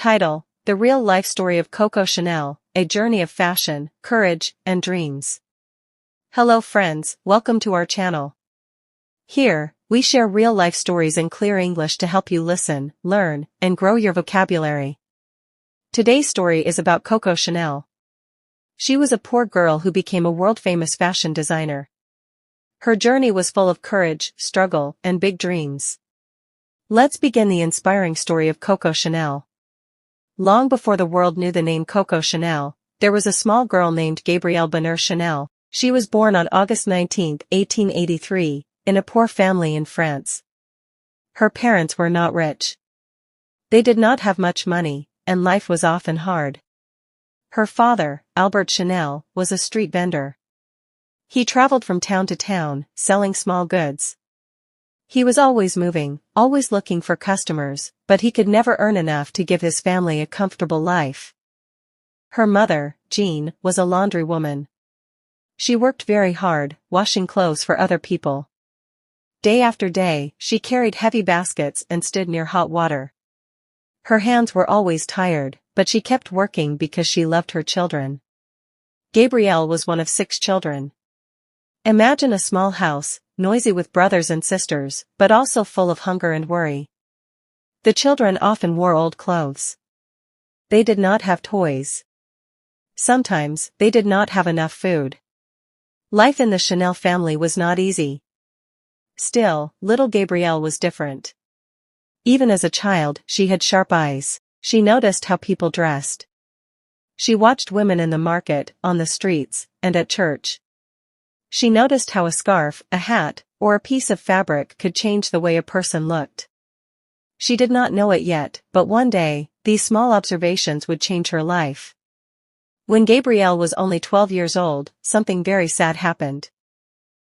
Title: The Real Life Story of Coco Chanel, A Journey of Fashion, Courage, and Dreams. Hello friends, welcome to our channel. Here, we share real-life stories in clear English to help you listen, learn, and grow your vocabulary. Today's story is about Coco Chanel. She was a poor girl who became a world-famous fashion designer. Her journey was full of courage, struggle, and big dreams. Let's begin the inspiring story of Coco Chanel. Long before the world knew the name Coco Chanel, there was a small girl named Gabrielle Bonheur Chanel. She was born on August 19, 1883, in a poor family in France. Her parents were not rich. They did not have much money, and life was often hard. Her father, Albert Chanel, was a street vendor. He traveled from town to town, selling small goods. He was always moving, always looking for customers, but he could never earn enough to give his family a comfortable life. Her mother, Jean, was a laundrywoman. She worked very hard, washing clothes for other people. Day after day, she carried heavy baskets and stood near hot water. Her hands were always tired, but she kept working because she loved her children. Gabrielle was one of 6 children. Imagine a small house, noisy with brothers and sisters, but also full of hunger and worry. The children often wore old clothes. They did not have toys. Sometimes, they did not have enough food. Life in the Chanel family was not easy. Still, little Gabrielle was different. Even as a child, she had sharp eyes. She noticed how people dressed. She watched women in the market, on the streets, and at church. She noticed how a scarf, a hat, or a piece of fabric could change the way a person looked. She did not know it yet, but one day, these small observations would change her life. When Gabrielle was only 12 years old, something very sad happened.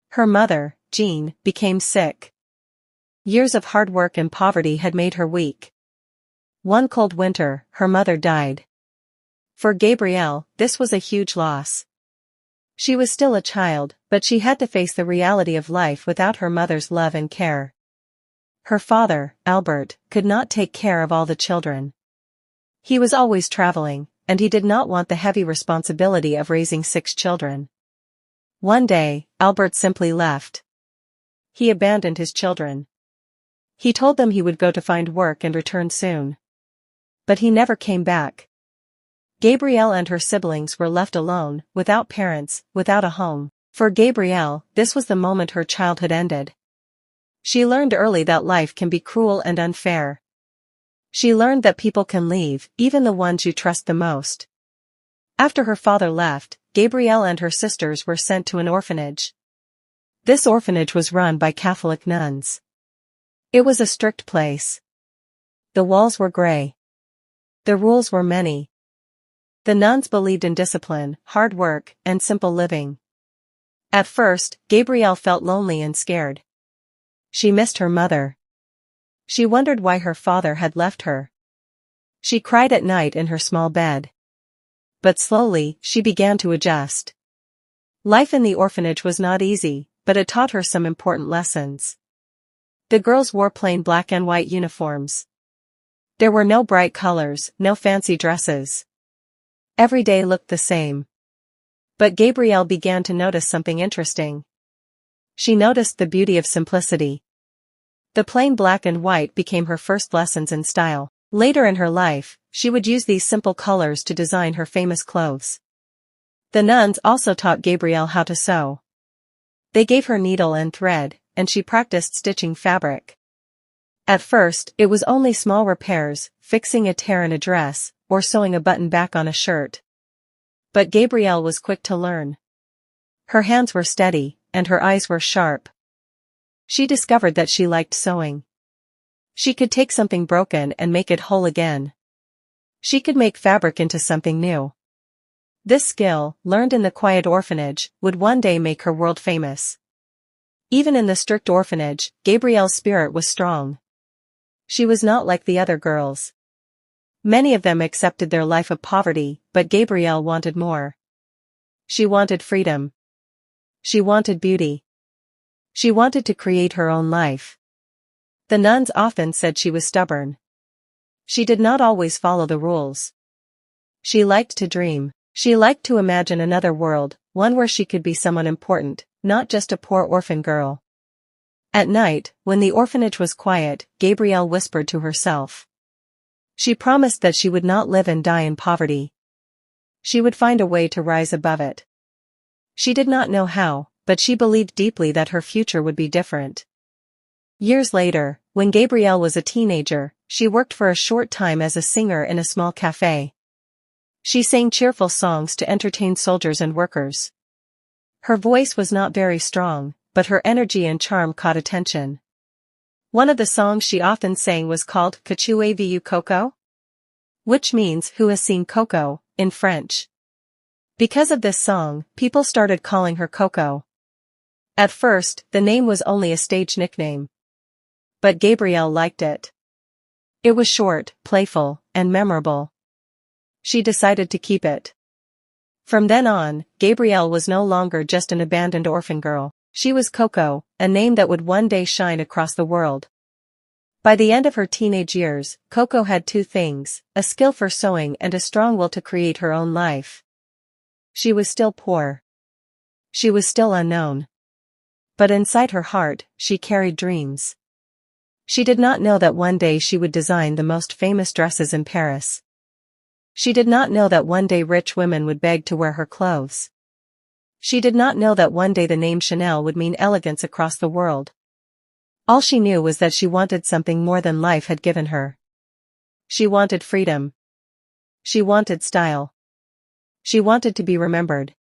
Her mother, Jean, became sick. Years of hard work and poverty had made her weak. One cold winter, her mother died. For Gabrielle, this was a huge loss. She was still a child, but she had to face the reality of life without her mother's love and care. Her father, Albert, could not take care of all the children. He was always traveling, and he did not want the heavy responsibility of raising 6 children. One day, Albert simply left. He abandoned his children. He told them he would go to find work and return soon. But he never came back. Gabrielle and her siblings were left alone, without parents, without a home. For Gabrielle, this was the moment her childhood ended. She learned early that life can be cruel and unfair. She learned that people can leave, even the ones you trust the most. After her father left, Gabrielle and her sisters were sent to an orphanage. This orphanage was run by Catholic nuns. It was a strict place. The walls were gray. The rules were many. The nuns believed in discipline, hard work, and simple living. At first, Gabrielle felt lonely and scared. She missed her mother. She wondered why her father had left her. She cried at night in her small bed. But slowly, she began to adjust. Life in the orphanage was not easy, but it taught her some important lessons. The girls wore plain black and white uniforms. There were no bright colors, no fancy dresses. Every day looked the same. But Gabrielle began to notice something interesting. She noticed the beauty of simplicity. The plain black and white became her first lessons in style. Later in her life, she would use these simple colors to design her famous clothes. The nuns also taught Gabrielle how to sew. They gave her needle and thread, and she practiced stitching fabric. At first, it was only small repairs, fixing a tear in a dress, or sewing a button back on a shirt. But Gabrielle was quick to learn. Her hands were steady, and her eyes were sharp. She discovered that she liked sewing. She could take something broken and make it whole again. She could make fabric into something new. This skill, learned in the quiet orphanage, would one day make her world famous. Even in the strict orphanage, Gabrielle's spirit was strong. She was not like the other girls. Many of them accepted their life of poverty, but Gabrielle wanted more. She wanted freedom. She wanted beauty. She wanted to create her own life. The nuns often said she was stubborn. She did not always follow the rules. She liked to dream. She liked to imagine another world, one where she could be someone important, not just a poor orphan girl. At night, when the orphanage was quiet, Gabrielle whispered to herself. She promised that she would not live and die in poverty. She would find a way to rise above it. She did not know how, but she believed deeply that her future would be different. Years later, when Gabrielle was a teenager, she worked for a short time as a singer in a small cafe. She sang cheerful songs to entertain soldiers and workers. Her voice was not very strong, but her energy and charm caught attention. One of the songs she often sang was called Qu'as-tu vu Coco? Which means who has seen Coco, in French. Because of this song, people started calling her Coco. At first, the name was only a stage nickname. But Gabrielle liked it. It was short, playful, and memorable. She decided to keep it. From then on, Gabrielle was no longer just an abandoned orphan girl. She was Coco, a name that would one day shine across the world. By the end of her teenage years, Coco had two things, a skill for sewing and a strong will to create her own life. She was still poor. She was still unknown. But inside her heart, she carried dreams. She did not know that one day she would design the most famous dresses in Paris. She did not know that one day rich women would beg to wear her clothes. She did not know that one day the name Chanel would mean elegance across the world. All she knew was that she wanted something more than life had given her. She wanted freedom. She wanted style. She wanted to be remembered.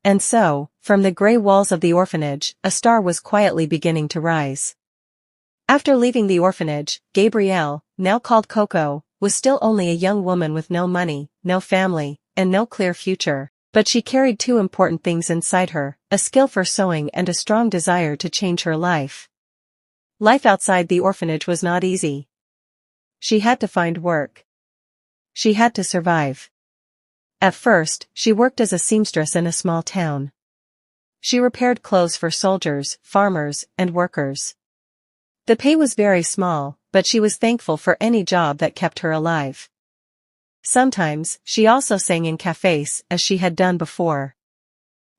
And so, from the gray walls of the orphanage, a star was quietly beginning to rise. After leaving the orphanage, Gabrielle, now called Coco, was still only a young woman with no money, no family, and no clear future. But she carried two important things inside her, a skill for sewing and a strong desire to change her life. Life outside the orphanage was not easy. She had to find work. She had to survive. At first, she worked as a seamstress in a small town. She repaired clothes for soldiers, farmers, and workers. The pay was very small, but she was thankful for any job that kept her alive. Sometimes, she also sang in cafes, as she had done before.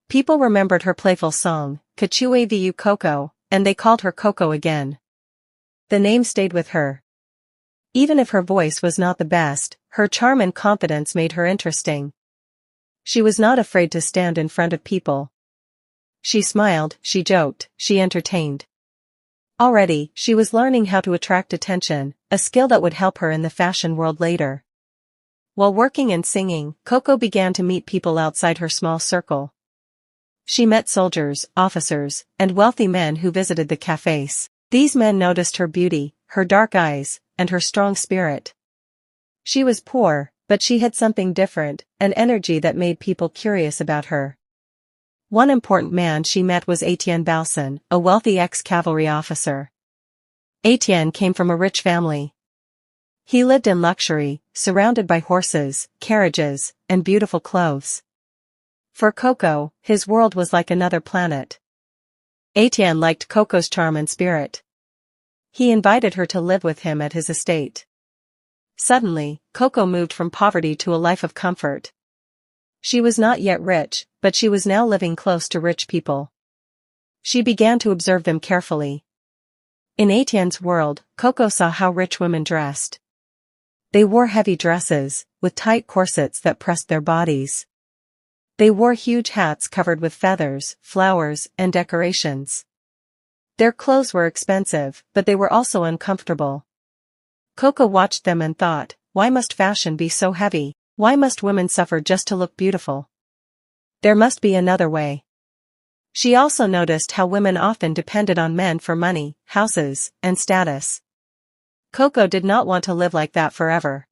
People remembered her playful song, Qu'as-tu vu Coco, and they called her Coco again. The name stayed with her. Even if her voice was not the best, her charm and confidence made her interesting. She was not afraid to stand in front of people. She smiled, she joked, she entertained. Already, she was learning how to attract attention, a skill that would help her in the fashion world later. While working and singing, Coco began to meet people outside her small circle. She met soldiers, officers, and wealthy men who visited the cafes. These men noticed her beauty, her dark eyes, and her strong spirit. She was poor, but she had something different, an energy that made people curious about her. One important man she met was Etienne Balsan, a wealthy ex-cavalry officer. Etienne came from a rich family. He lived in luxury, surrounded by horses, carriages, and beautiful clothes. For Coco, his world was like another planet. Etienne liked Coco's charm and spirit. He invited her to live with him at his estate. Suddenly, Coco moved from poverty to a life of comfort. She was not yet rich, but she was now living close to rich people. She began to observe them carefully. In Etienne's world, Coco saw how rich women dressed. They wore heavy dresses, with tight corsets that pressed their bodies. They wore huge hats covered with feathers, flowers, and decorations. Their clothes were expensive, but they were also uncomfortable. Coco watched them and thought, why must fashion be so heavy? Why must women suffer just to look beautiful? There must be another way. She also noticed how women often depended on men for money, houses, and status. Coco did not want to live like that forever.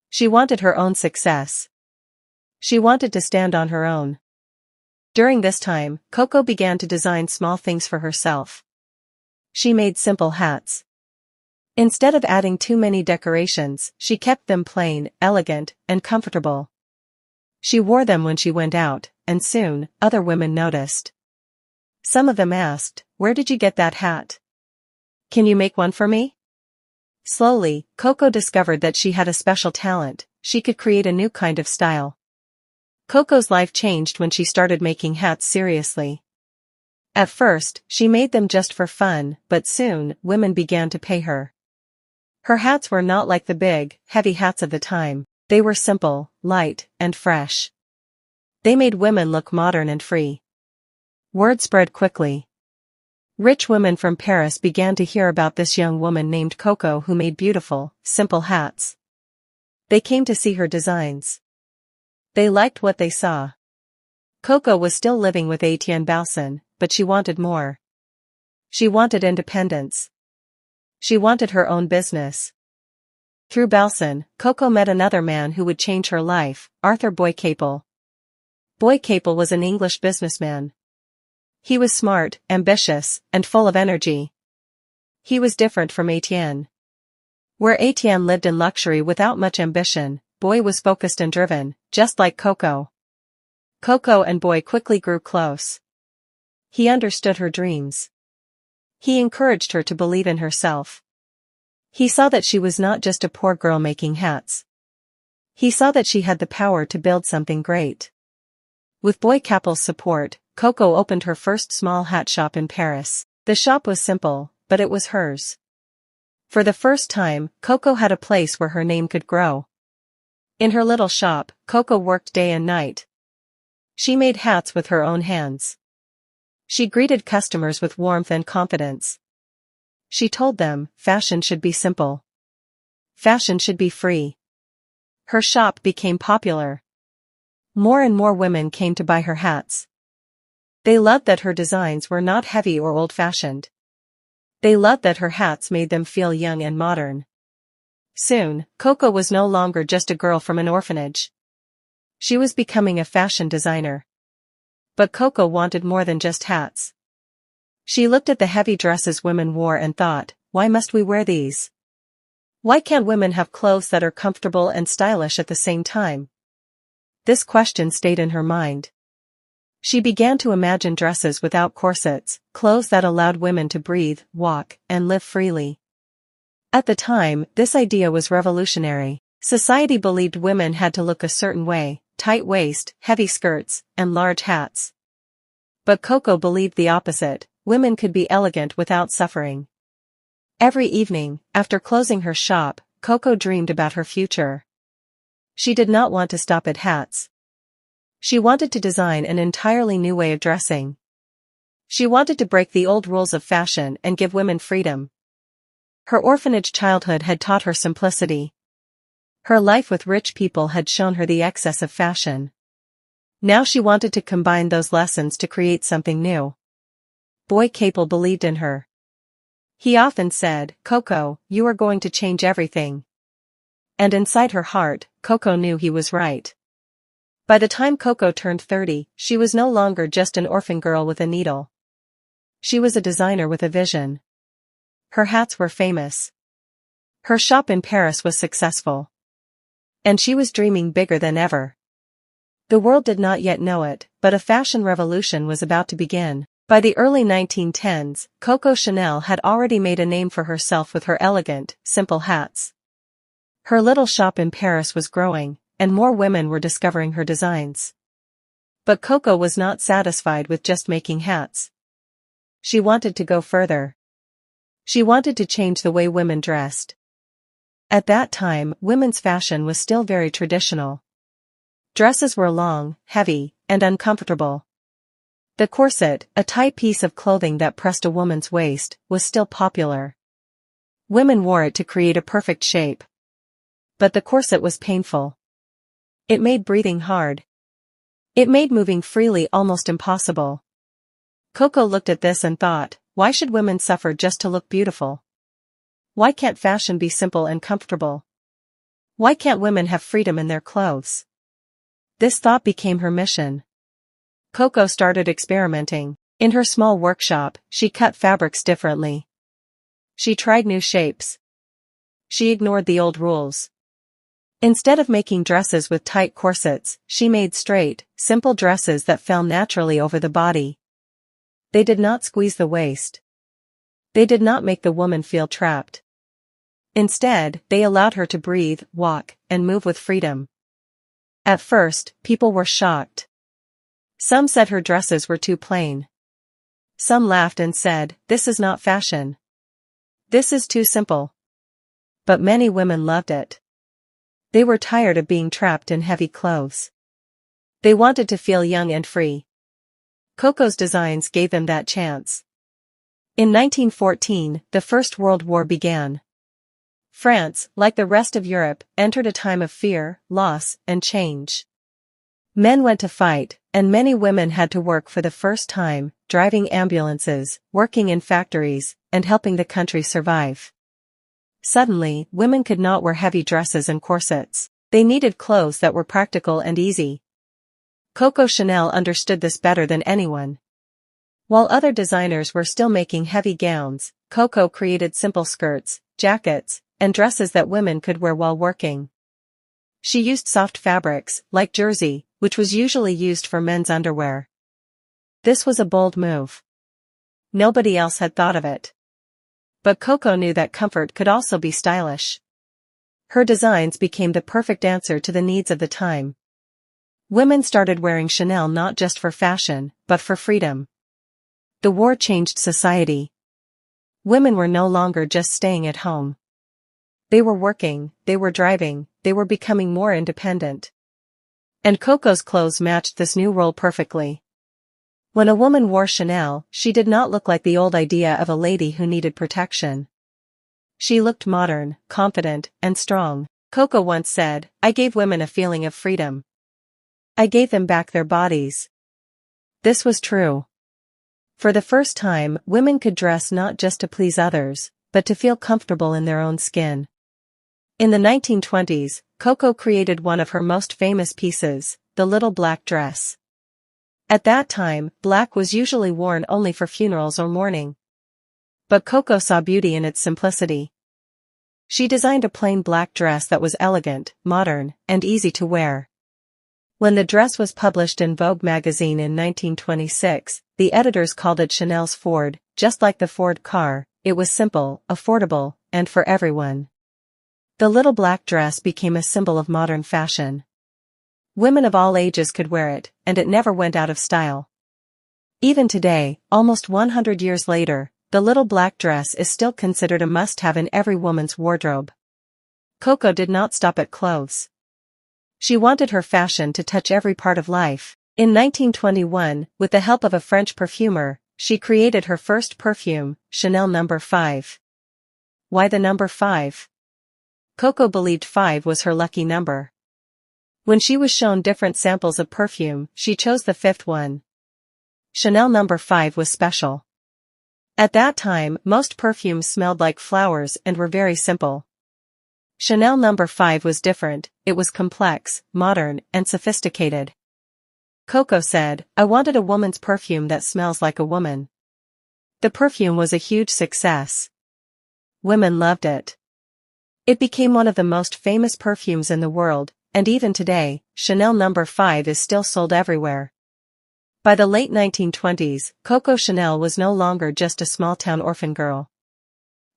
She wanted her own success. She wanted to stand on her own. During this time, Coco began to design small things for herself. She made simple hats. Instead of adding too many decorations, she kept them plain, elegant, and comfortable. She wore them when she went out, and soon, other women noticed. Some of them asked, "Where did you get that hat? Can you make one for me?" Slowly, Coco discovered that she had a special talent. She could create a new kind of style. Coco's life changed when she started making hats seriously. At first, she made them just for fun, but soon, women began to pay her. Her hats were not like the big, heavy hats of the time. They were simple, light, and fresh. They made women look modern and free. Word spread quickly. Rich women from Paris began to hear about this young woman named Coco who made beautiful, simple hats. They came to see her designs. They liked what they saw. Coco was still living with Etienne Balsan, but she wanted more. She wanted independence. She wanted her own business. Through Balsan, Coco met another man who would change her life, Arthur Boy-Capel. Boy-Capel was an English businessman. He was smart, ambitious, and full of energy. He was different from Etienne. Where Etienne lived in luxury without much ambition, Boy was focused and driven, just like Coco. Coco and Boy quickly grew close. He understood her dreams. He encouraged her to believe in herself. He saw that she was not just a poor girl making hats. He saw that she had the power to build something great. With Boy-Capel's support, Coco opened her first small hat shop in Paris. The shop was simple, but it was hers. For the first time, Coco had a place where her name could grow. In her little shop, Coco worked day and night. She made hats with her own hands. She greeted customers with warmth and confidence. She told them, fashion should be simple. Fashion should be free. Her shop became popular. More and more women came to buy her hats. They loved that her designs were not heavy or old-fashioned. They loved that her hats made them feel young and modern. Soon, Coco was no longer just a girl from an orphanage. She was becoming a fashion designer. But Coco wanted more than just hats. She looked at the heavy dresses women wore and thought, why must we wear these? Why can't women have clothes that are comfortable and stylish at the same time? This question stayed in her mind. She began to imagine dresses without corsets, clothes that allowed women to breathe, walk, and live freely. At the time, this idea was revolutionary. Society believed women had to look a certain way, tight waist, heavy skirts, and large hats. But Coco believed the opposite, women could be elegant without suffering. Every evening, after closing her shop, Coco dreamed about her future. She did not want to stop at hats. She wanted to design an entirely new way of dressing. She wanted to break the old rules of fashion and give women freedom. Her orphanage childhood had taught her simplicity. Her life with rich people had shown her the excess of fashion. Now she wanted to combine those lessons to create something new. Boy-Capel believed in her. He often said, Coco, you are going to change everything. And inside her heart, Coco knew he was right. By the time Coco turned 30, she was no longer just an orphan girl with a needle. She was a designer with a vision. Her hats were famous. Her shop in Paris was successful. And she was dreaming bigger than ever. The world did not yet know it, but a fashion revolution was about to begin. By the early 1910s, Coco Chanel had already made a name for herself with her elegant, simple hats. Her little shop in Paris was growing, and more women were discovering her designs. But Coco was not satisfied with just making hats. She wanted to go further. She wanted to change the way women dressed. At that time, women's fashion was still very traditional. Dresses were long, heavy, and uncomfortable. The corset, a tight piece of clothing that pressed a woman's waist, was still popular. Women wore it to create a perfect shape. But the corset was painful. It made breathing hard. It made moving freely almost impossible. Coco looked at this and thought, why should women suffer just to look beautiful? Why can't fashion be simple and comfortable? Why can't women have freedom in their clothes? This thought became her mission. Coco started experimenting. In her small workshop, she cut fabrics differently. She tried new shapes. She ignored the old rules. Instead of making dresses with tight corsets, she made straight, simple dresses that fell naturally over the body. They did not squeeze the waist. They did not make the woman feel trapped. Instead, they allowed her to breathe, walk, and move with freedom. At first, people were shocked. Some said her dresses were too plain. Some laughed and said, "This is not fashion. This is too simple." But many women loved it. They were tired of being trapped in heavy clothes. They wanted to feel young and free. Coco's designs gave them that chance. In 1914, the First World War began. France, like the rest of Europe, entered a time of fear, loss, and change. Men went to fight, and many women had to work for the first time, driving ambulances, working in factories, and helping the country survive. Suddenly, women could not wear heavy dresses and corsets. They needed clothes that were practical and easy. Coco Chanel understood this better than anyone. While other designers were still making heavy gowns, Coco created simple skirts, jackets, and dresses that women could wear while working. She used soft fabrics, like jersey, which was usually used for men's underwear. This was a bold move. Nobody else had thought of it. But Coco knew that comfort could also be stylish. Her designs became the perfect answer to the needs of the time. Women started wearing Chanel not just for fashion, but for freedom. The war changed society. Women were no longer just staying at home. They were working, they were driving, they were becoming more independent. And Coco's clothes matched this new role perfectly. When a woman wore Chanel, she did not look like the old idea of a lady who needed protection. She looked modern, confident, and strong. Coco once said, "I gave women a feeling of freedom. I gave them back their bodies." This was true. For the first time, women could dress not just to please others, but to feel comfortable in their own skin. In the 1920s, Coco created one of her most famous pieces, the little black dress. At that time, black was usually worn only for funerals or mourning. But Coco saw beauty in its simplicity. She designed a plain black dress that was elegant, modern, and easy to wear. When the dress was published in Vogue magazine in 1926, the editors called it Chanel's Ford. Just like the Ford car, it was simple, affordable, and for everyone. The little black dress became a symbol of modern fashion. Women of all ages could wear it, and it never went out of style. Even today, almost 100 years later, the little black dress is still considered a must-have in every woman's wardrobe. Coco did not stop at clothes. She wanted her fashion to touch every part of life. In 1921, with the help of a French perfumer, she created her first perfume, Chanel No. 5. Why the number 5? Coco believed 5 was her lucky number. When she was shown different samples of perfume, she chose the 5th one. Chanel No. 5 was special. At that time, most perfumes smelled like flowers and were very simple. Chanel No. 5 was different. It was complex, modern, and sophisticated. Coco said, "I wanted a woman's perfume that smells like a woman." The perfume was a huge success. Women loved it. It became one of the most famous perfumes in the world, and even today, Chanel No. 5 is still sold everywhere. By the late 1920s, Coco Chanel was no longer just a small-town orphan girl.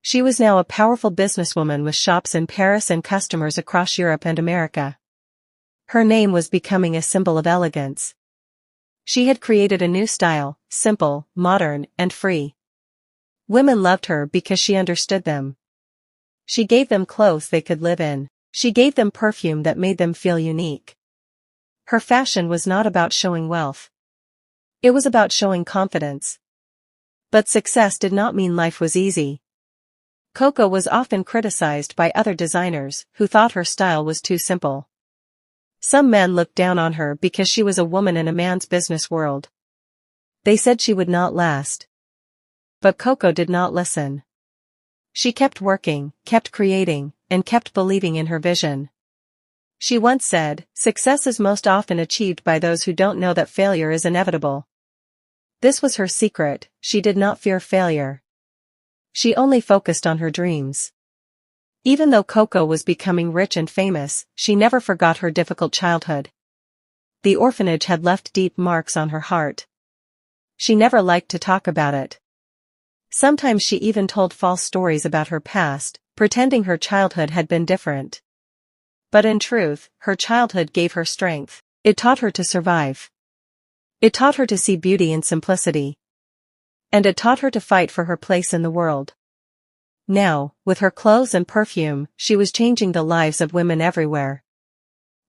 She was now a powerful businesswoman with shops in Paris and customers across Europe and America. Her name was becoming a symbol of elegance. She had created a new style, simple, modern, and free. Women loved her because she understood them. She gave them clothes they could live in. She gave them perfume that made them feel unique. Her fashion was not about showing wealth. It was about showing confidence. But success did not mean life was easy. Coco was often criticized by other designers who thought her style was too simple. Some men looked down on her because she was a woman in a man's business world. They said she would not last. But Coco did not listen. She kept working, kept creating, and kept believing in her vision. She once said, "Success is most often achieved by those who don't know that failure is inevitable." This was her secret. She did not fear failure. She only focused on her dreams. Even though Coco was becoming rich and famous, she never forgot her difficult childhood. The orphanage had left deep marks on her heart. She never liked to talk about it. Sometimes she even told false stories about her past, pretending her childhood had been different. But in truth, her childhood gave her strength. It taught her to survive. It taught her to see beauty in simplicity. And it taught her to fight for her place in the world. Now, with her clothes and perfume, she was changing the lives of women everywhere.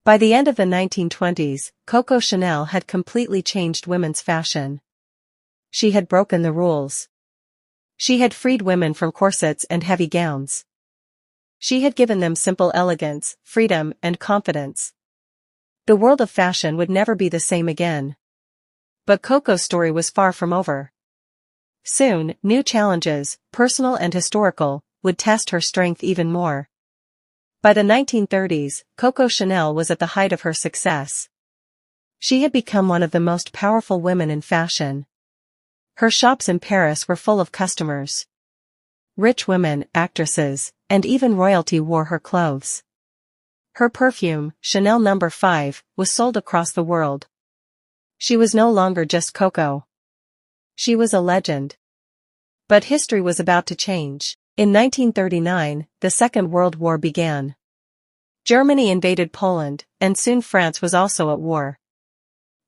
By the end of the 1920s, Coco Chanel had completely changed women's fashion. She had broken the rules. She had freed women from corsets and heavy gowns. She had given them simple elegance, freedom, and confidence. The world of fashion would never be the same again. But Coco's story was far from over. Soon, new challenges, personal and historical, would test her strength even more. By the 1930s, Coco Chanel was at the height of her success. She had become one of the most powerful women in fashion. Her shops in Paris were full of customers. Rich women, actresses, and even royalty wore her clothes. Her perfume, Chanel No. 5, was sold across the world. She was no longer just Coco. She was a legend. But history was about to change. In 1939, the Second World War began. Germany invaded Poland, and soon France was also at war.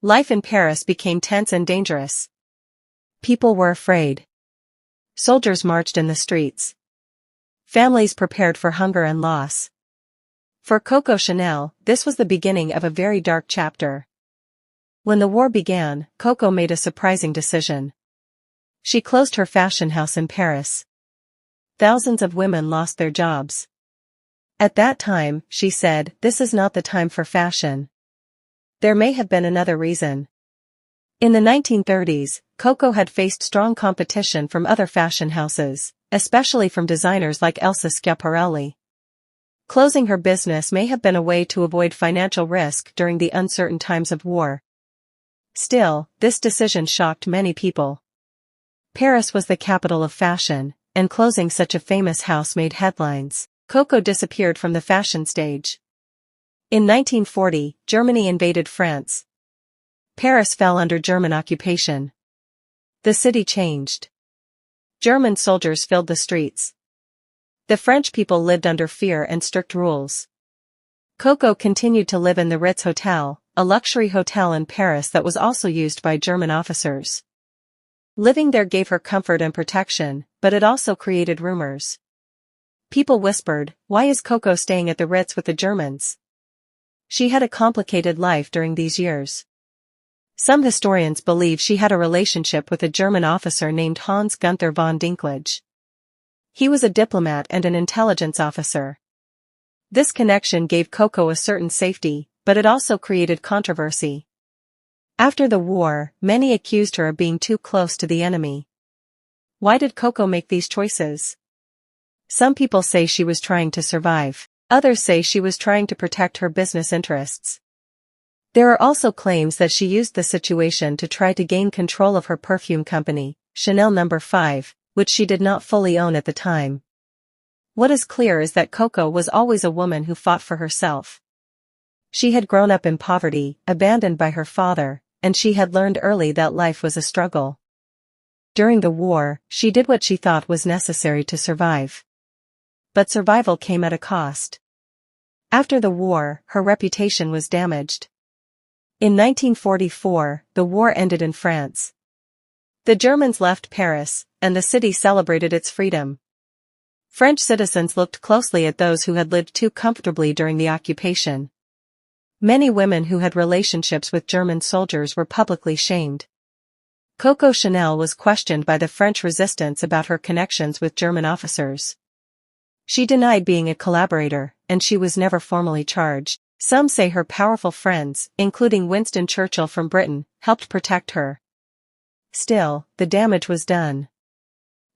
Life in Paris became tense and dangerous. People were afraid. Soldiers marched in the streets. Families prepared for hunger and loss. For Coco Chanel, this was the beginning of a very dark chapter. When the war began, Coco made a surprising decision. She closed her fashion house in Paris. Thousands of women lost their jobs. At that time, she said, "This is not the time for fashion." There may have been another reason. In the 1930s, Coco had faced strong competition from other fashion houses, especially from designers like Elsa Schiaparelli. Closing her business may have been a way to avoid financial risk during the uncertain times of war. Still, this decision shocked many people. Paris was the capital of fashion, and closing such a famous house made headlines. Coco disappeared from the fashion stage. In 1940, Germany invaded France. Paris fell under German occupation. The city changed. German soldiers filled the streets. The French people lived under fear and strict rules. Coco continued to live in the Ritz Hotel, a luxury hotel in Paris that was also used by German officers. Living there gave her comfort and protection, but it also created rumors. People whispered, "Why is Coco staying at the Ritz with the Germans?" She had a complicated life during these years. Some historians believe she had a relationship with a German officer named Hans Gunther von Dinklage. He was a diplomat and an intelligence officer. This connection gave Coco a certain safety, but it also created controversy. After the war, many accused her of being too close to the enemy. Why did Coco make these choices? Some people say she was trying to survive. Others say she was trying to protect her business interests. There are also claims that she used the situation to try to gain control of her perfume company, Chanel No. 5, which she did not fully own at the time. What is clear is that Coco was always a woman who fought for herself. She had grown up in poverty, abandoned by her father, and she had learned early that life was a struggle. During the war, she did what she thought was necessary to survive. But survival came at a cost. After the war, her reputation was damaged. In 1944, the war ended in France. The Germans left Paris, and the city celebrated its freedom. French citizens looked closely at those who had lived too comfortably during the occupation. Many women who had relationships with German soldiers were publicly shamed. Coco Chanel was questioned by the French resistance about her connections with German officers. She denied being a collaborator, and she was never formally charged. Some say her powerful friends, including Winston Churchill from Britain, helped protect her. Still, the damage was done.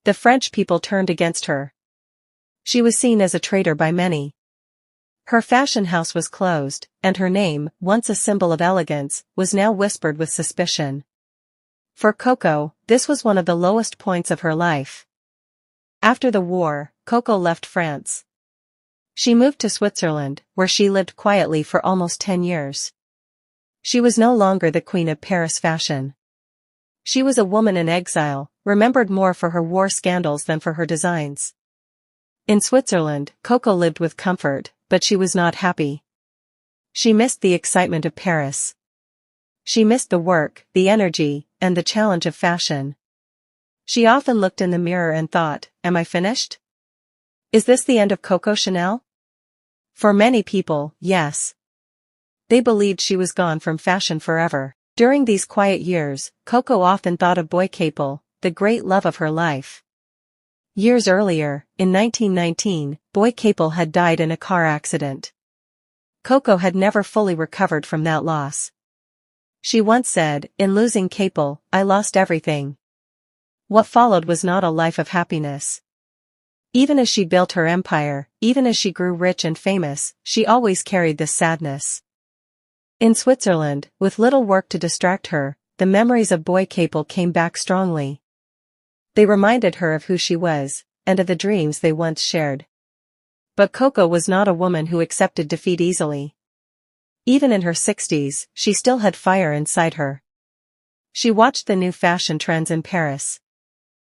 The French people turned against her. She was seen as a traitor by many. Her fashion house was closed, and her name, once a symbol of elegance, was now whispered with suspicion. For Coco, this was one of the lowest points of her life. After the war, Coco left France. She moved to Switzerland, where she lived quietly for almost 10 years. She was no longer the queen of Paris fashion. She was a woman in exile, remembered more for her war scandals than for her designs. In Switzerland, Coco lived with comfort, but she was not happy. She missed the excitement of Paris. She missed the work, the energy, and the challenge of fashion. She often looked in the mirror and thought, am I finished? Is this the end of Coco Chanel? For many people, yes. They believed she was gone from fashion forever. During these quiet years, Coco often thought of Boy Capel, the great love of her life. Years earlier, in 1919, Boy Capel had died in a car accident. Coco had never fully recovered from that loss. She once said, in losing Capel, I lost everything. What followed was not a life of happiness. Even as she built her empire, even as she grew rich and famous, she always carried this sadness. In Switzerland, with little work to distract her, the memories of Boy Capel came back strongly. They reminded her of who she was, and of the dreams they once shared. But Coco was not a woman who accepted defeat easily. Even in her 60s, she still had fire inside her. She watched the new fashion trends in Paris.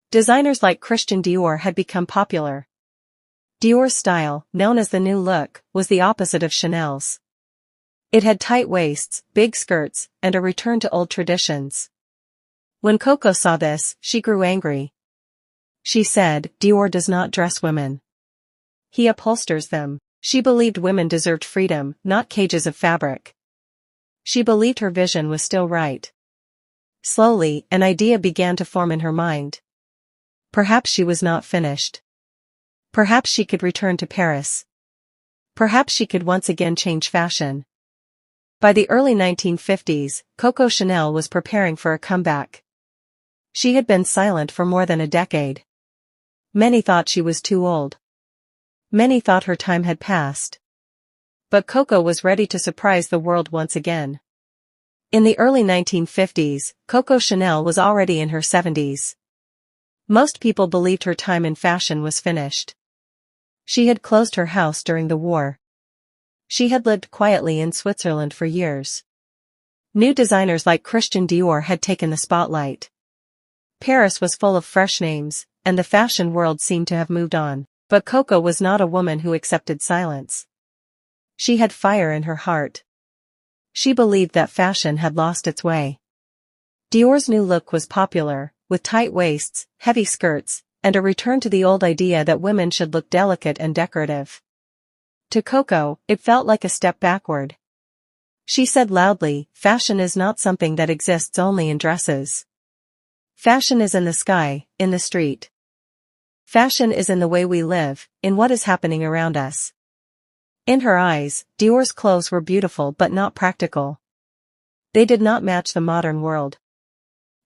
Designers like Christian Dior had become popular. Dior's style, known as the new look, was the opposite of Chanel's. It had tight waists, big skirts, and a return to old traditions. When Coco saw this, she grew angry. She said, Dior does not dress women. He upholsters them. She believed women deserved freedom, not cages of fabric. She believed her vision was still right. Slowly, an idea began to form in her mind. Perhaps she was not finished. Perhaps she could return to Paris. Perhaps she could once again change fashion. By the early 1950s, Coco Chanel was preparing for a comeback. She had been silent for more than a decade. Many thought she was too old. Many thought her time had passed. But Coco was ready to surprise the world once again. In the early 1950s, Coco Chanel was already in her 70s. Most people believed her time in fashion was finished. She had closed her house during the war. She had lived quietly in Switzerland for years. New designers like Christian Dior had taken the spotlight. Paris was full of fresh names, and the fashion world seemed to have moved on. But Coco was not a woman who accepted silence. She had fire in her heart. She believed that fashion had lost its way. Dior's new look was popular, with tight waists, heavy skirts, and a return to the old idea that women should look delicate and decorative. To Coco, it felt like a step backward. She said loudly, fashion is not something that exists only in dresses. Fashion is in the sky, in the street. Fashion is in the way we live, in what is happening around us. In her eyes, Dior's clothes were beautiful but not practical. They did not match the modern world.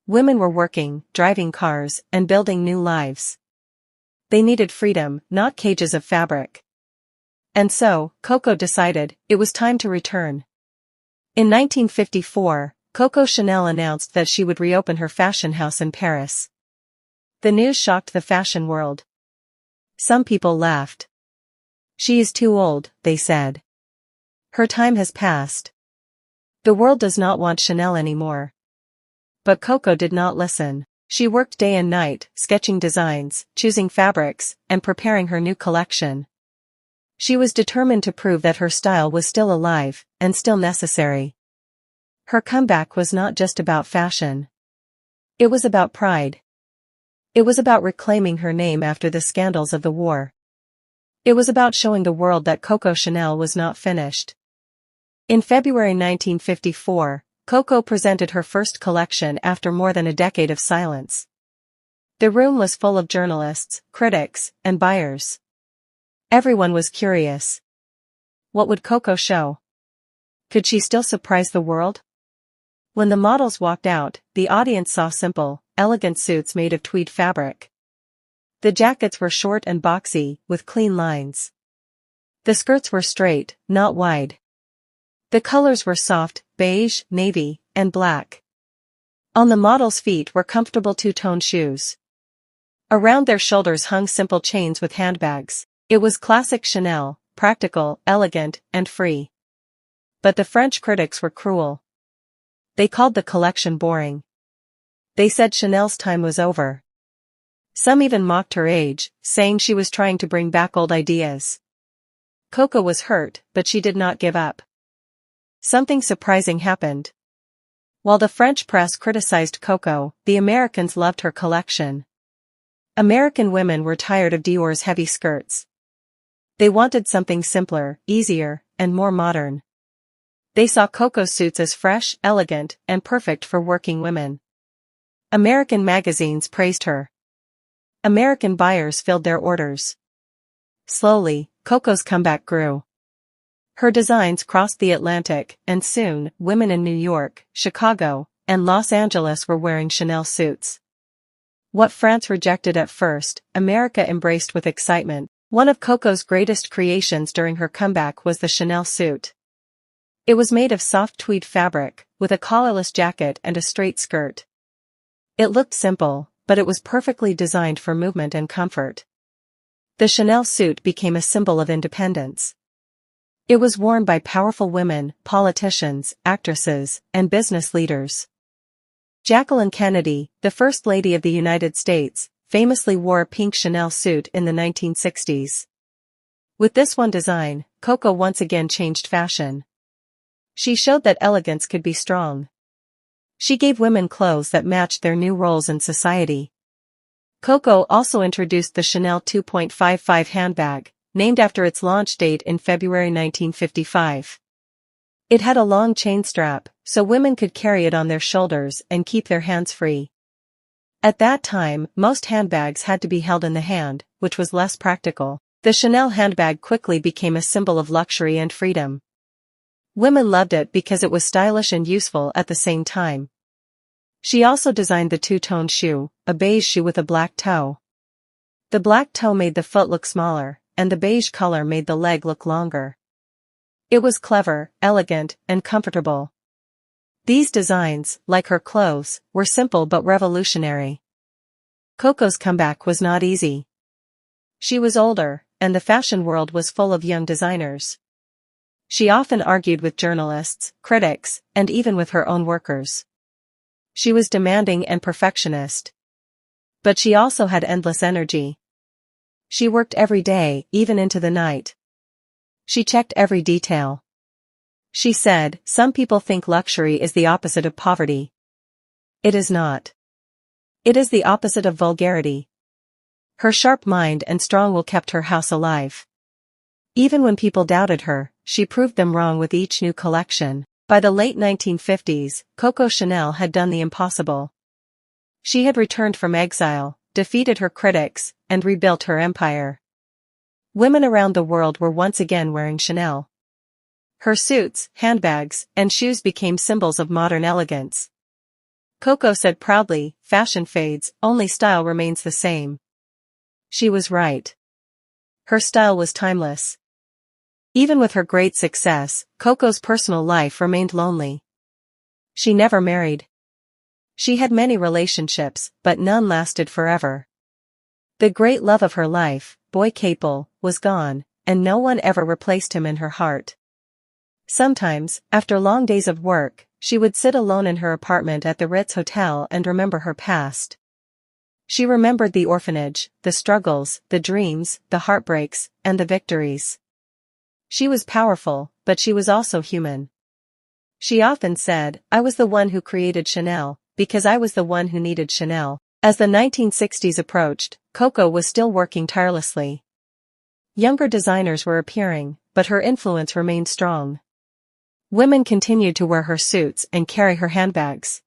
Women were working, driving cars, and building new lives. They needed freedom, not cages of fabric. And so, Coco decided, it was time to return. In 1954, Coco Chanel announced that she would reopen her fashion house in Paris. The news shocked the fashion world. Some people laughed. She is too old, they said. Her time has passed. The world does not want Chanel anymore. But Coco did not listen. She worked day and night, sketching designs, choosing fabrics, and preparing her new collection. She was determined to prove that her style was still alive, and still necessary. Her comeback was not just about fashion. It was about pride. It was about reclaiming her name after the scandals of the war. It was about showing the world that Coco Chanel was not finished. In February 1954, Coco presented her first collection after more than a decade of silence. The room was full of journalists, critics, and buyers. Everyone was curious. What would Coco show? Could she still surprise the world? When the models walked out, the audience saw simple, elegant suits made of tweed fabric. The jackets were short and boxy, with clean lines. The skirts were straight, not wide. The colors were soft, beige, navy, and black. On the models' feet were comfortable two-tone shoes. Around their shoulders hung simple chains with handbags. It was classic Chanel, practical, elegant, and free. But the French critics were cruel. They called the collection boring. They said Chanel's time was over. Some even mocked her age, saying she was trying to bring back old ideas. Coco was hurt, but she did not give up. Something surprising happened. While the French press criticized Coco, the Americans loved her collection. American women were tired of Dior's heavy skirts. They wanted something simpler, easier, and more modern. They saw Coco's suits as fresh, elegant, and perfect for working women. American magazines praised her. American buyers filled their orders. Slowly, Coco's comeback grew. Her designs crossed the Atlantic, and soon, women in New York, Chicago, and Los Angeles were wearing Chanel suits. What France rejected at first, America embraced with excitement. One of Coco's greatest creations during her comeback was the Chanel suit. It was made of soft tweed fabric, with a collarless jacket and a straight skirt. It looked simple, but it was perfectly designed for movement and comfort. The Chanel suit became a symbol of independence. It was worn by powerful women, politicians, actresses, and business leaders. Jacqueline Kennedy, the First Lady of the United States, famously wore a pink Chanel suit in the 1960s. With this one design, Coco once again changed fashion. She showed that elegance could be strong. She gave women clothes that matched their new roles in society. Coco also introduced the Chanel 2.55 handbag, named after its launch date in February 1955. It had a long chain strap, so women could carry it on their shoulders and keep their hands free. At that time, most handbags had to be held in the hand, which was less practical. The Chanel handbag quickly became a symbol of luxury and freedom. Women loved it because it was stylish and useful at the same time. She also designed the two-tone shoe, a beige shoe with a black toe. The black toe made the foot look smaller, and the beige color made the leg look longer. It was clever, elegant, and comfortable. These designs, like her clothes, were simple but revolutionary. Coco's comeback was not easy. She was older, and the fashion world was full of young designers. She often argued with journalists, critics, and even with her own workers. She was demanding and perfectionist. But she also had endless energy. She worked every day, even into the night. She checked every detail. She said, "Some people think luxury is the opposite of poverty. It is not. It is the opposite of vulgarity." Her sharp mind and strong will kept her house alive. Even when people doubted her, she proved them wrong with each new collection. By the late 1950s, Coco Chanel had done the impossible. She had returned from exile, defeated her critics, and rebuilt her empire. Women around the world were once again wearing Chanel. Her suits, handbags, and shoes became symbols of modern elegance. Coco said proudly, "Fashion fades, only style remains the same." She was right. Her style was timeless. Even with her great success, Coco's personal life remained lonely. She never married. She had many relationships, but none lasted forever. The great love of her life, Boy Capel, was gone, and no one ever replaced him in her heart. Sometimes, after long days of work, she would sit alone in her apartment at the Ritz Hotel and remember her past. She remembered the orphanage, the struggles, the dreams, the heartbreaks, and the victories. She was powerful, but she was also human. She often said, "I was the one who created Chanel, because I was the one who needed Chanel." As the 1960s approached, Coco was still working tirelessly. Younger designers were appearing, but her influence remained strong. Women continued to wear her suits and carry her handbags.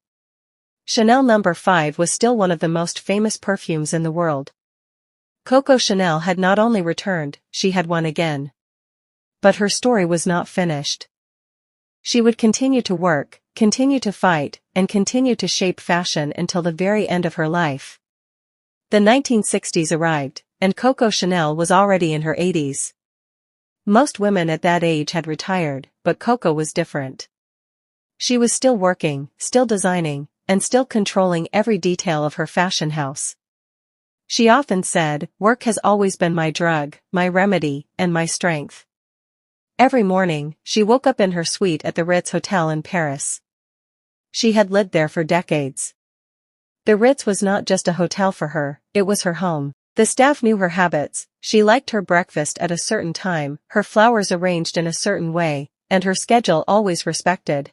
Chanel No. 5 was still one of the most famous perfumes in the world. Coco Chanel had not only returned, she had won again. But her story was not finished. She would continue to work, continue to fight, and continue to shape fashion until the very end of her life. The 1960s arrived, and Coco Chanel was already in her 80s. Most women at that age had retired, but Coco was different. She was still working, still designing, and still controlling every detail of her fashion house. She often said, "Work has always been my drug, my remedy, and my strength." Every morning, she woke up in her suite at the Ritz Hotel in Paris. She had lived there for decades. The Ritz was not just a hotel for her, it was her home. The staff knew her habits, she liked her breakfast at a certain time, her flowers arranged in a certain way, and her schedule always respected.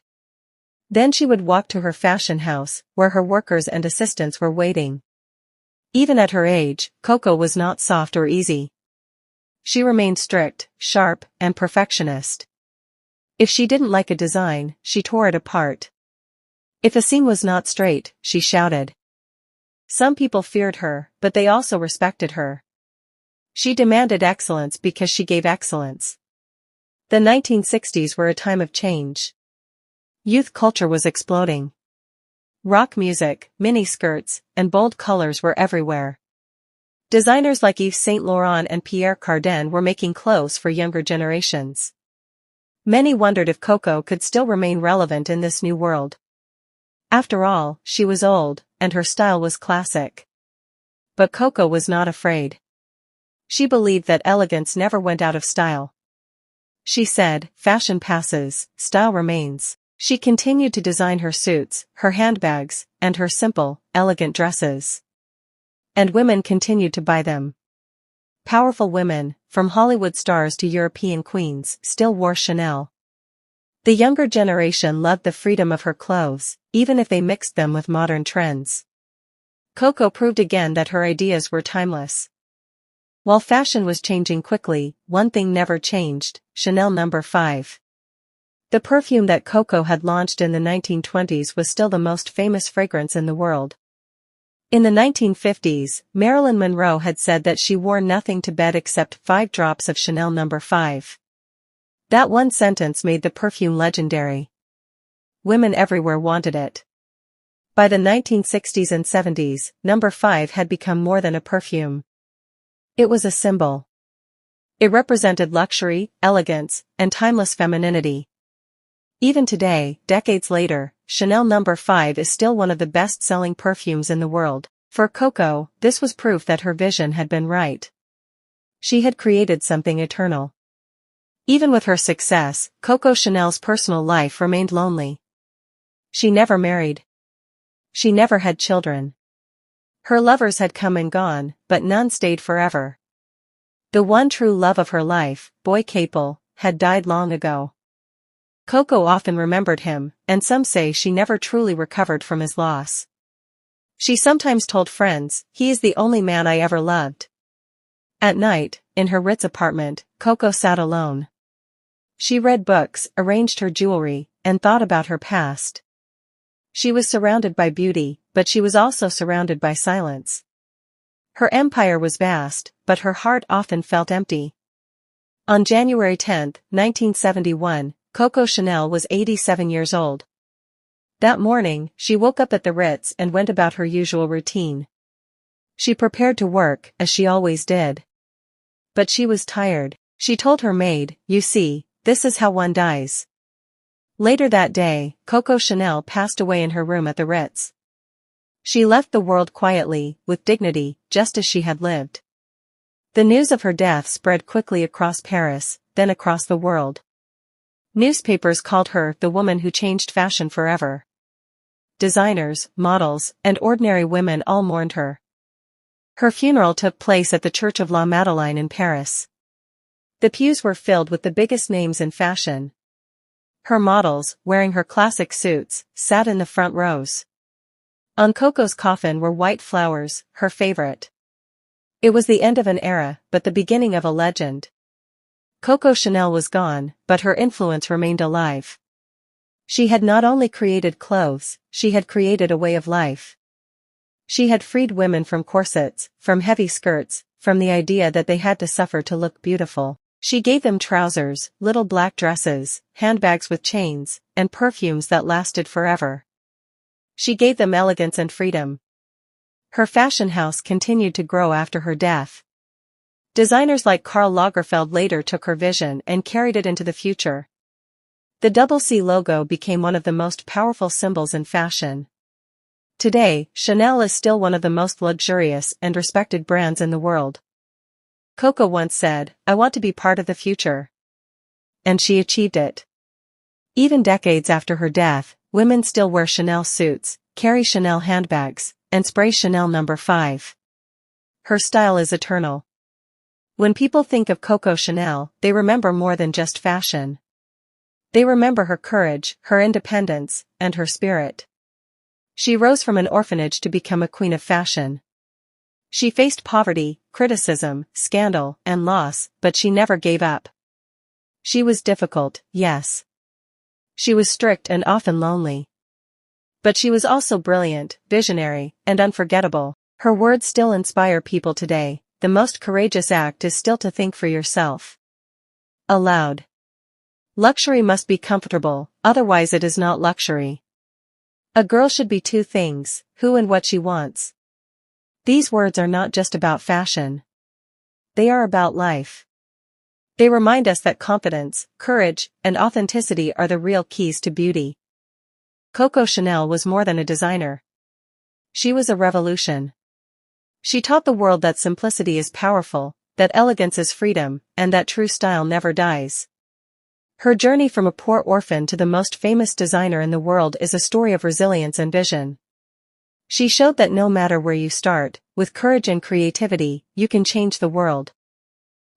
Then she would walk to her fashion house, where her workers and assistants were waiting. Even at her age, Coco was not soft or easy. She remained strict, sharp, and perfectionist. If she didn't like a design, she tore it apart. If a seam was not straight, she shouted. Some people feared her, but they also respected her. She demanded excellence because she gave excellence. The 1960s were a time of change. Youth culture was exploding. Rock music, mini-skirts, and bold colors were everywhere. Designers like Yves Saint Laurent and Pierre Cardin were making clothes for younger generations. Many wondered if Coco could still remain relevant in this new world. After all, she was old, and her style was classic. But Coco was not afraid. She believed that elegance never went out of style. She said, "Fashion passes, style remains." She continued to design her suits, her handbags, and her simple, elegant dresses. And women continued to buy them. Powerful women, from Hollywood stars to European queens, still wore Chanel. The younger generation loved the freedom of her clothes, even if they mixed them with modern trends. Coco proved again that her ideas were timeless. While fashion was changing quickly, one thing never changed: Chanel No. 5. The perfume that Coco had launched in the 1920s was still the most famous fragrance in the world. In the 1950s, Marilyn Monroe had said that she wore nothing to bed except 5 drops of Chanel No. 5. That one sentence made the perfume legendary. Women everywhere wanted it. By the 1960s and 70s, No. 5 had become more than a perfume. It was a symbol. It represented luxury, elegance, and timeless femininity. Even today, decades later, Chanel No. 5 is still one of the best-selling perfumes in the world. For Coco, this was proof that her vision had been right. She had created something eternal. Even with her success, Coco Chanel's personal life remained lonely. She never married. She never had children. Her lovers had come and gone, but none stayed forever. The one true love of her life, Boy Capel, had died long ago. Coco often remembered him, and some say she never truly recovered from his loss. She sometimes told friends, "He is the only man I ever loved." At night, in her Ritz apartment, Coco sat alone. She read books, arranged her jewelry, and thought about her past. She was surrounded by beauty, but she was also surrounded by silence. Her empire was vast, but her heart often felt empty. On January 10, 1971, Coco Chanel was 87 years old. That morning, she woke up at the Ritz and went about her usual routine. She prepared to work, as she always did. But she was tired. She told her maid, "You see, this is how one dies." Later that day, Coco Chanel passed away in her room at the Ritz. She left the world quietly, with dignity, just as she had lived. The news of her death spread quickly across Paris, then across the world. Newspapers called her the woman who changed fashion forever. Designers, models, and ordinary women all mourned her. Her funeral took place at the Church of La Madeleine in Paris. The pews were filled with the biggest names in fashion. Her models, wearing her classic suits, sat in the front rows. On Coco's coffin were white flowers, her favorite. It was the end of an era, but the beginning of a legend. Coco Chanel was gone, but her influence remained alive. She had not only created clothes, she had created a way of life. She had freed women from corsets, from heavy skirts, from the idea that they had to suffer to look beautiful. She gave them trousers, little black dresses, handbags with chains, and perfumes that lasted forever. She gave them elegance and freedom. Her fashion house continued to grow after her death. Designers like Karl Lagerfeld later took her vision and carried it into the future. The double C logo became one of the most powerful symbols in fashion. Today, Chanel is still one of the most luxurious and respected brands in the world. Coco once said, "I want to be part of the future." And she achieved it. Even decades after her death, women still wear Chanel suits, carry Chanel handbags, and spray Chanel No. 5. Her style is eternal. When people think of Coco Chanel, they remember more than just fashion. They remember her courage, her independence, and her spirit. She rose from an orphanage to become a queen of fashion. She faced poverty, criticism, scandal, and loss, but she never gave up. She was difficult, yes. She was strict and often lonely. But she was also brilliant, visionary, and unforgettable. Her words still inspire people today. The most courageous act is still to think for yourself. Aloud. Luxury must be comfortable, otherwise it is not luxury. A girl should be two things, who and what she wants. These words are not just about fashion. They are about life. They remind us that confidence, courage, and authenticity are the real keys to beauty. Coco Chanel was more than a designer. She was a revolution. She taught the world that simplicity is powerful, that elegance is freedom, and that true style never dies. Her journey from a poor orphan to the most famous designer in the world is a story of resilience and vision. She showed that no matter where you start, with courage and creativity, you can change the world.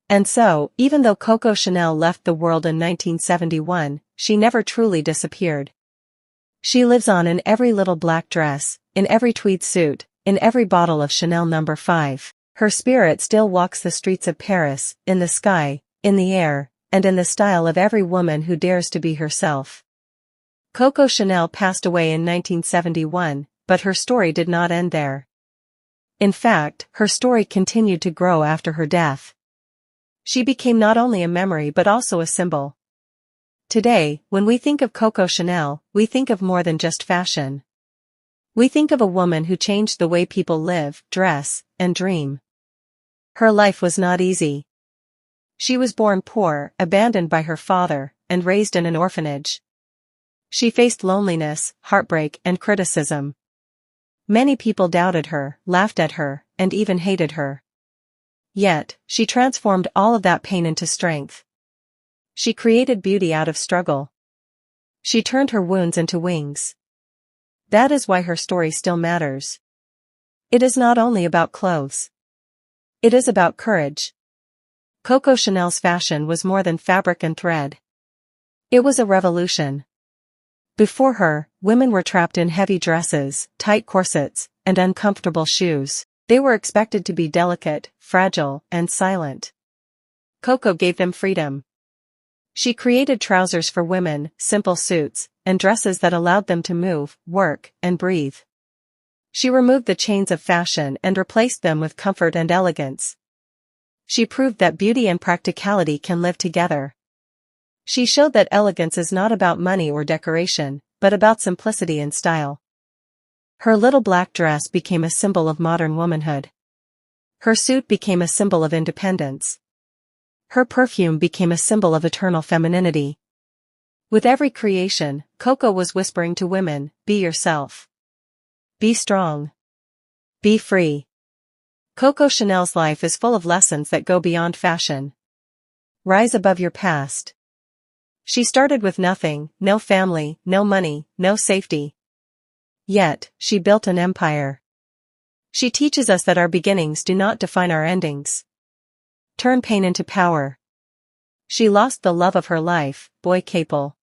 And so, even though Coco Chanel left the world in 1971, she never truly disappeared. She lives on in every little black dress, in every tweed suit, in every bottle of Chanel No. 5. Her spirit still walks the streets of Paris, in the sky, in the air, and in the style of every woman who dares to be herself. Coco Chanel passed away in 1971, but her story did not end there. In fact, her story continued to grow after her death. She became not only a memory but also a symbol. Today, when we think of Coco Chanel, we think of more than just fashion. We think of a woman who changed the way people live, dress, and dream. Her life was not easy. She was born poor, abandoned by her father, and raised in an orphanage. She faced loneliness, heartbreak, and criticism. Many people doubted her, laughed at her, and even hated her. Yet, she transformed all of that pain into strength. She created beauty out of struggle. She turned her wounds into wings. That is why her story still matters. It is not only about clothes. It is about courage. Coco Chanel's fashion was more than fabric and thread. It was a revolution. Before her, women were trapped in heavy dresses, tight corsets, and uncomfortable shoes. They were expected to be delicate, fragile, and silent. Coco gave them freedom. She created trousers for women, simple suits, and dresses that allowed them to move, work, and breathe. She removed the chains of fashion and replaced them with comfort and elegance. She proved that beauty and practicality can live together. She showed that elegance is not about money or decoration, but about simplicity and style. Her little black dress became a symbol of modern womanhood. Her suit became a symbol of independence. Her perfume became a symbol of eternal femininity. With every creation, Coco was whispering to women, be yourself. Be strong. Be free. Coco Chanel's life is full of lessons that go beyond fashion. Rise above your past. She started with nothing, no family, no money, no safety. Yet, she built an empire. She teaches us that our beginnings do not define our endings. Turn pain into power. She lost the love of her life, Boy Capel.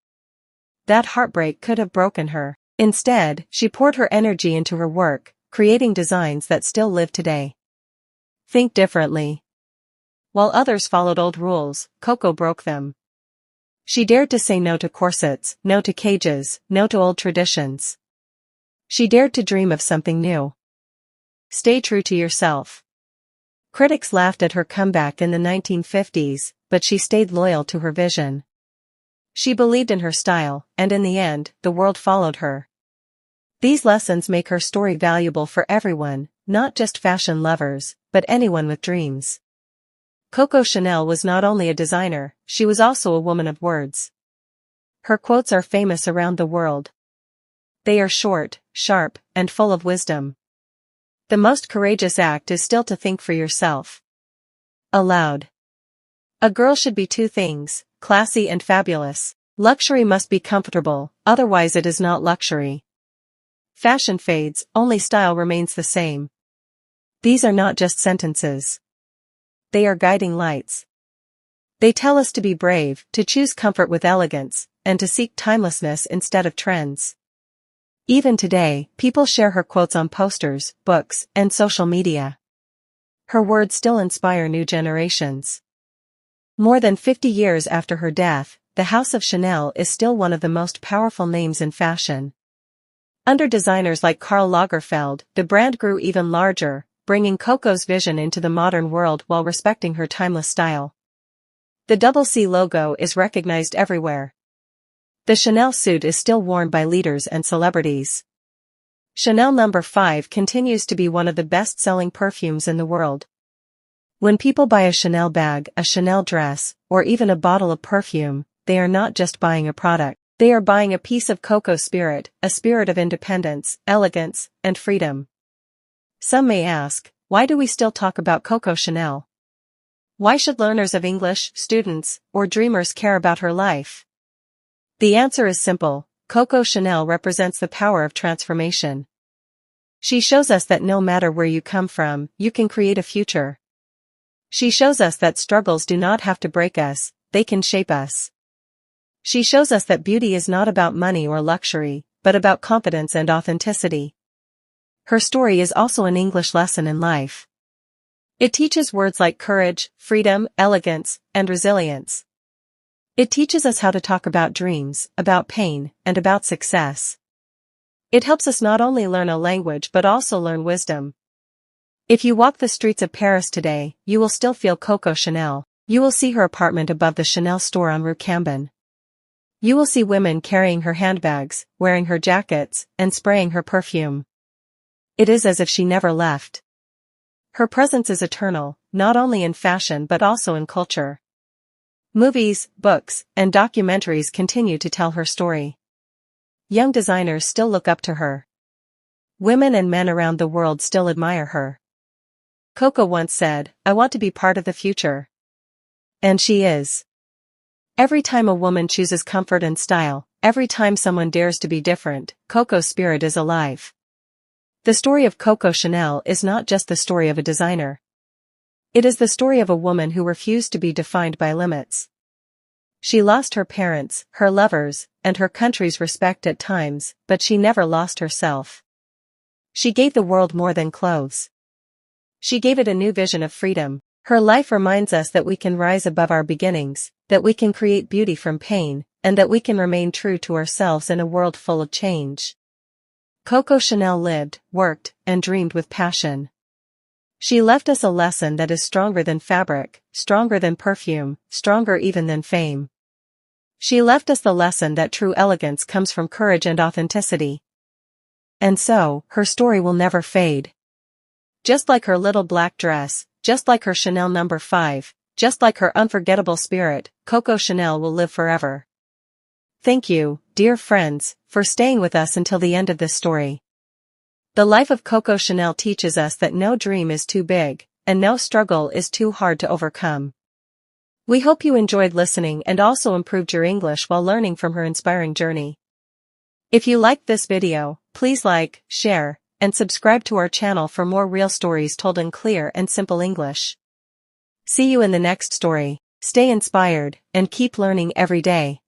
That heartbreak could have broken her. Instead, she poured her energy into her work, creating designs that still live today. Think differently. While others followed old rules, Coco broke them. She dared to say no to corsets, no to cages, no to old traditions. She dared to dream of something new. Stay true to yourself. Critics laughed at her comeback in the 1950s, but she stayed loyal to her vision. She believed in her style, and in the end, the world followed her. These lessons make her story valuable for everyone, not just fashion lovers, but anyone with dreams. Coco Chanel was not only a designer, she was also a woman of words. Her quotes are famous around the world. They are short, sharp, and full of wisdom. The most courageous act is still to think for yourself. Aloud. A girl should be two things, classy and fabulous. Luxury must be comfortable, otherwise it is not luxury. Fashion fades, only style remains the same. These are not just sentences. They are guiding lights. They tell us to be brave, to choose comfort with elegance, and to seek timelessness instead of trends. Even today, people share her quotes on posters, books, and social media. Her words still inspire new generations. More than 50 years after her death, the House of Chanel is still one of the most powerful names in fashion. Under designers like Karl Lagerfeld, the brand grew even larger, bringing Coco's vision into the modern world while respecting her timeless style. The double C logo is recognized everywhere. The Chanel suit is still worn by leaders and celebrities. Chanel No. 5 continues to be one of the best-selling perfumes in the world. When people buy a Chanel bag, a Chanel dress, or even a bottle of perfume, they are not just buying a product. They are buying a piece of Coco's spirit, a spirit of independence, elegance, and freedom. Some may ask, why do we still talk about Coco Chanel? Why should learners of English, students, or dreamers care about her life? The answer is simple: Coco Chanel represents the power of transformation. She shows us that no matter where you come from, you can create a future. She shows us that struggles do not have to break us, they can shape us. She shows us that beauty is not about money or luxury, but about confidence and authenticity. Her story is also an English lesson in life. It teaches words like courage, freedom, elegance, and resilience. It teaches us how to talk about dreams, about pain, and about success. It helps us not only learn a language but also learn wisdom. If you walk the streets of Paris today, you will still feel Coco Chanel. You will see her apartment above the Chanel store on Rue Cambon. You will see women carrying her handbags, wearing her jackets, and spraying her perfume. It is as if she never left. Her presence is eternal, not only in fashion but also in culture. Movies, books, and documentaries continue to tell her story. Young designers still look up to her. Women and men around the world still admire her. Coco once said, "I want to be part of the future." And she is. Every time a woman chooses comfort and style, every time someone dares to be different, Coco's spirit is alive. The story of Coco Chanel is not just the story of a designer. It is the story of a woman who refused to be defined by limits. She lost her parents, her lovers, and her country's respect at times, but she never lost herself. She gave the world more than clothes. She gave it a new vision of freedom. Her life reminds us that we can rise above our beginnings, that we can create beauty from pain, and that we can remain true to ourselves in a world full of change. Coco Chanel lived, worked, and dreamed with passion. She left us a lesson that is stronger than fabric, stronger than perfume, stronger even than fame. She left us the lesson that true elegance comes from courage and authenticity. And so, her story will never fade. Just like her little black dress, just like her Chanel No. 5, just like her unforgettable spirit, Coco Chanel will live forever. Thank you, dear friends, for staying with us until the end of this story. The life of Coco Chanel teaches us that no dream is too big, and no struggle is too hard to overcome. We hope you enjoyed listening and also improved your English while learning from her inspiring journey. If you liked this video, please like, share, and subscribe to our channel for more real stories told in clear and simple English. See you in the next story. Stay inspired, and keep learning every day.